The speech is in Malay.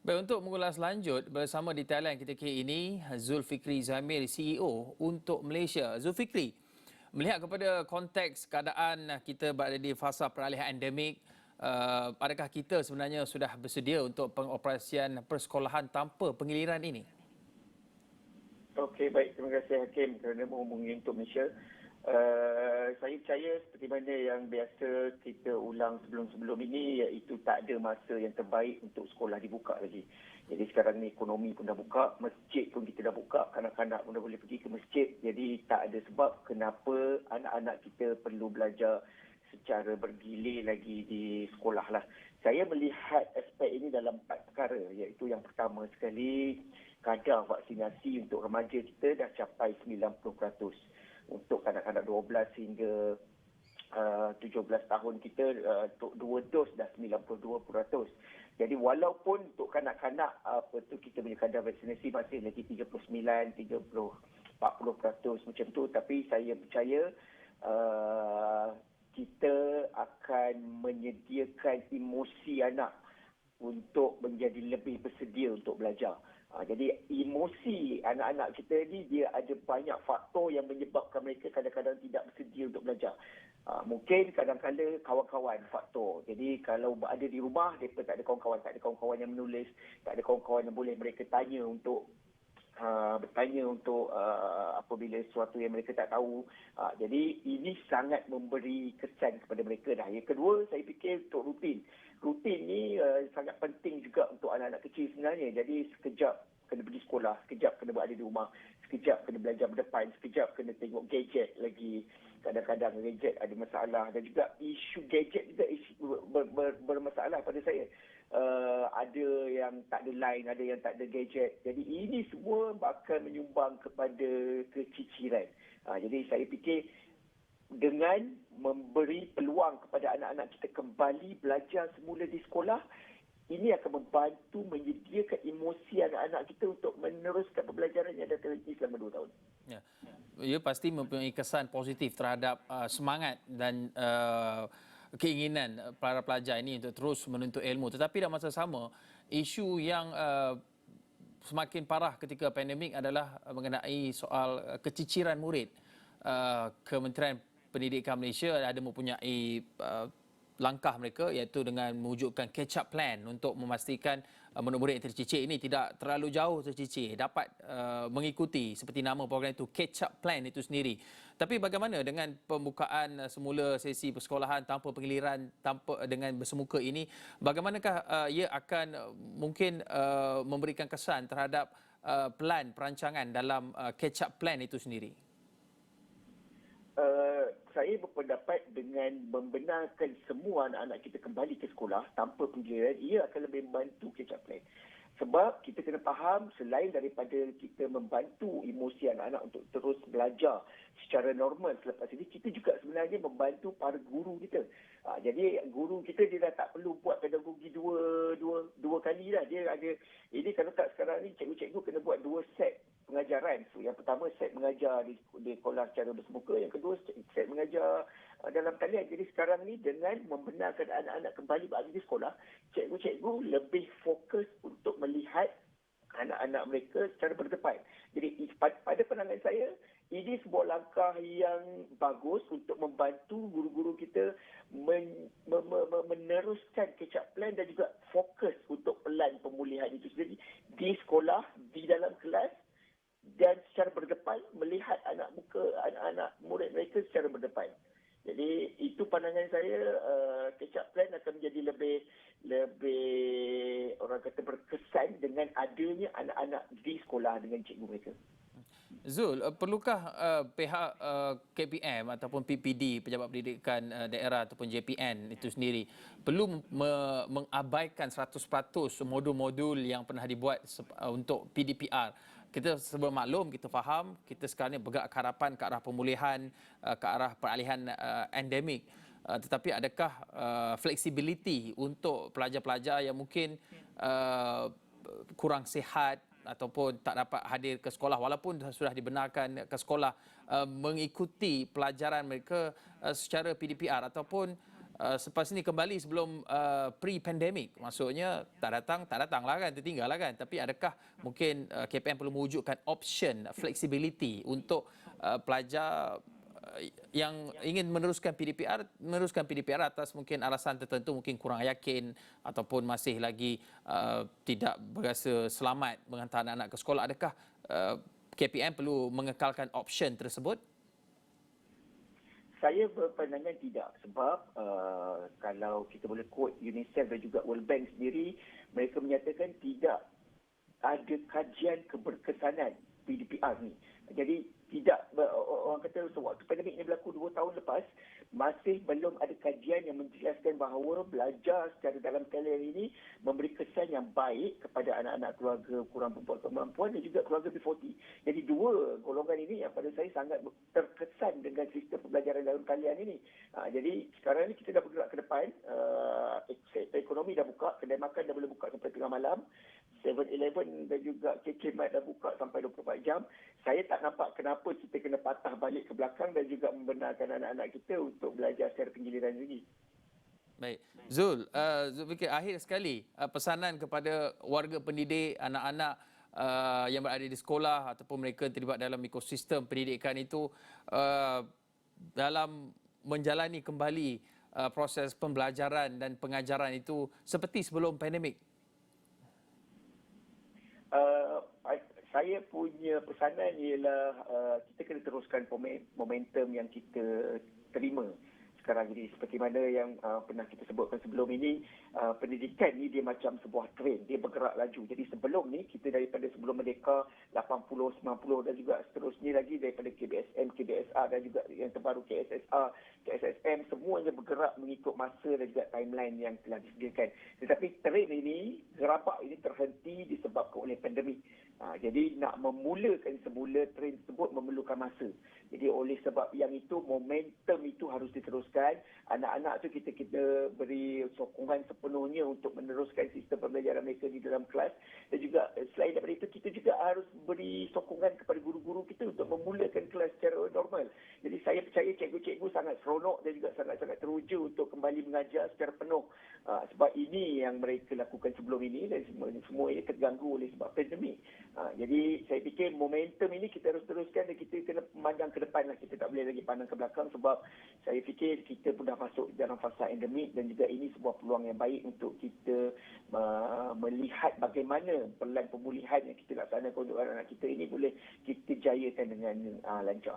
Baik, untuk mengulas lanjut bersama di talian kita kali ini, Zulfikri Zamir, CEO untuk Malaysia. Zulfikri, melihat kepada konteks keadaan kita berada di fasa peralihan endemik, adakah kita sebenarnya sudah bersedia untuk pengoperasian persekolahan tanpa pengiliran ini? Okey, baik. Terima kasih Hakim kerana menghubungi untuk Malaysia. Saya percaya seperti mana yang biasa kita ulang sebelum-sebelum ini, iaitu tak ada masa yang terbaik untuk sekolah dibuka lagi. Jadi sekarang ni ekonomi pun dah buka, masjid pun kita dah buka, kanak-kanak pun dah boleh pergi ke masjid. Jadi tak ada sebab kenapa anak-anak kita perlu belajar secara bergilir lagi di sekolah lah. Saya melihat aspek ini dalam 4 perkara, iaitu yang pertama sekali, kadar vaksinasi untuk remaja kita dah capai 90%. Untuk kanak-kanak 12 hingga 17 tahun kita, untuk 2 dos dah 92%. Jadi walaupun untuk kanak-kanak kita punya kadar vaksinasi masih lagi 39, 30, 40% macam tu, tapi saya percaya kita akan menyediakan emosi anak untuk menjadi lebih bersedia untuk belajar. Jadi emosi anak-anak kita ni, dia ada banyak faktor yang menyebabkan mereka kadang-kadang tidak bersedia untuk belajar. Mungkin kadang-kadang kawan-kawan faktor. Jadi kalau ada di rumah, mereka tak ada kawan-kawan, tak ada kawan-kawan yang menulis, tak ada kawan-kawan yang boleh mereka tanya untuk apabila sesuatu yang mereka tak tahu. Jadi ini sangat memberi kesan kepada mereka dah. Yang kedua, saya fikir untuk rutin. Rutin ni sangat penting juga untuk anak-anak kecil sebenarnya. Jadi sekejap kena pergi sekolah, sekejap kena berada di rumah, sekejap kena belajar berdepan, sekejap kena tengok gadget lagi. Kadang-kadang gadget ada masalah, dan juga isu gadget juga bermasalah pada saya. Ada yang tak ada line, ada yang tak ada gadget. Jadi ini semua bakal menyumbang kepada keciciran. Jadi saya fikir dengan memberi peluang kepada anak-anak kita kembali belajar semula di sekolah, ini akan membantu menyediakan emosi anak-anak kita untuk meneruskan pembelajaran yang dah terhenti selama 2 tahun. Ya, ia pasti mempunyai kesan positif terhadap semangat dan keinginan para pelajar ini untuk terus menuntut ilmu. Tetapi dalam masa sama, isu yang semakin parah ketika pandemik adalah mengenai soal keciciran murid. Kementerian Pendidikan Malaysia ada mempunyai langkah mereka, iaitu dengan mewujudkan catch-up plan untuk memastikan murid-murid yang tercicir ini tidak terlalu jauh tercicir, dapat mengikuti seperti nama program itu, catch-up plan itu sendiri. Tapi bagaimana dengan pembukaan semula sesi persekolahan tanpa pengiliran, tanpa dengan bersemuka ini? Bagaimanakah ia akan mungkin memberikan kesan terhadap plan perancangan dalam catch-up plan itu sendiri? Saya berpendapat dengan membenarkan semua anak-anak kita kembali ke sekolah tanpa pengirian, ia akan lebih membantu catch-up plan. Sebab kita kena faham, selain daripada kita membantu emosi anak-anak untuk terus belajar secara normal selepas ini, kita juga sebenarnya membantu para guru kita. Jadi guru kita dia dah tak perlu buat pedagogi dua kali dah. Dia ada, ini kalau tak sekarang ni cikgu-cikgu kena buat 2 set pengajaran. So, yang pertama set mengajar di sekolah secara bersemuka, yang kedua set mengajar dalam talian. Jadi sekarang ni dengan membenarkan anak-anak kembali berada di sekolah, cikgu-cikgu lebih fokus untuk melihat anak-anak mereka secara berdepan. Jadi pada pandangan saya, ini sebuah langkah yang bagus untuk membantu guru-guru kita meneruskan catch-up plan dan juga fokus untuk pelan pemulihan itu sendiri di sekolah, di dalam kelas, dan secara berdepan melihat anak-anak murid mereka secara berdepan. Jadi itu pandangan saya, catch-up plan akan menjadi lebih orang kata berkesan dengan adanya anak-anak di sekolah dengan cikgu mereka. Zul, perlukah pihak KPM ataupun PPD, Pejabat Pendidikan Daerah ataupun JPN itu sendiri perlu mengabaikan 100% modul-modul yang pernah dibuat untuk PDPR? Kita bermaklum, kita faham, kita sekarang ni bergerak ke harapan ke arah pemulihan, ke arah peralihan endemik. Tetapi adakah fleksibiliti untuk pelajar-pelajar yang mungkin kurang sihat ataupun tak dapat hadir ke sekolah walaupun sudah dibenarkan ke sekolah, mengikuti pelajaran mereka secara PDPR, ataupun selepas ini kembali sebelum pre-pandemic? Maksudnya tak datang lah kan, tertinggal lah kan. Tapi adakah mungkin KPM perlu mewujudkan option flexibility untuk pelajar yang ingin meneruskan PDPR atas mungkin alasan tertentu, mungkin kurang yakin ataupun masih lagi tidak berasa selamat menghantar anak-anak ke sekolah. Adakah KPM perlu mengekalkan option tersebut? Saya berpandangan tidak, sebab kalau kita boleh quote UNICEF dan juga World Bank sendiri, mereka menyatakan tidak ada kajian keberkesanan PDPR ni. Jadi tidak, orang kata sewaktu pandemik ini berlaku 2 tahun lepas, masih belum ada kajian yang menjelaskan bahawa belajar secara dalam talian ini memberi kesan yang baik kepada anak-anak keluarga kurang berkemampuan dan juga keluarga B40. Jadi dua golongan ini yang pada saya sangat terkesan dengan sistem pembelajaran dalam talian ini. Jadi sekarang ni kita dah bergerak ke depan, sektor ekonomi dah buka, kedai makan dah boleh buka sampai tengah malam, 7-Eleven dan juga KK Mart dah buka sampai 24 jam. Saya tak nampak kenapa kita kena patah balik ke belakang dan juga membenarkan anak-anak kita untuk belajar secara penggiliran lagi. Baik. Zulfikar, akhir sekali pesanan kepada warga pendidik, anak-anak yang berada di sekolah ataupun mereka terlibat dalam ekosistem pendidikan itu dalam menjalani kembali proses pembelajaran dan pengajaran itu seperti sebelum pandemik. Saya punya pesanan ialah kita kena teruskan momentum yang kita terima sekarang ini. Seperti mana yang pernah kita sebutkan sebelum ini, pendidikan ni dia macam sebuah train, dia bergerak laju. Jadi sebelum ni, kita daripada sebelum Merdeka 80, 90 dan juga seterusnya lagi daripada KBSM, KBSR dan juga yang terbaru KSSR, KSSM, semuanya bergerak mengikut masa dan juga timeline yang telah disediakan. Tetapi train ini, gerabak ini terhenti disebabkan oleh pandemik. Jadi nak memulakan semula train tersebut memerlukan masa. Jadi oleh sebab yang itu, momentum itu harus diteruskan. Anak-anak tu kita beri sokongan sepenuhnya untuk meneruskan sistem pembelajaran mereka di dalam kelas. Dan juga selain daripada itu, kita juga harus beri sokongan kepada guru-guru kita untuk memulakan kelas secara normal. Jadi saya percaya cikgu-cikgu sangat seronok dan juga sangat-sangat teruja untuk kembali mengajar secara penuh. Sebab ini yang mereka lakukan sebelum ini dan semua ini terganggu oleh sebab pandemik. Jadi saya fikir momentum ini kita harus teruskan dan kita kena memandang ke depan lah. Kita tak boleh lagi pandang ke belakang sebab saya fikir kita pun dah masuk dalam fasa endemik dan juga ini sebuah peluang yang baik untuk kita melihat bagaimana pelan pemulihan yang kita laksanakan untuk anak-anak kita ini boleh kita jayakan dengan lancar.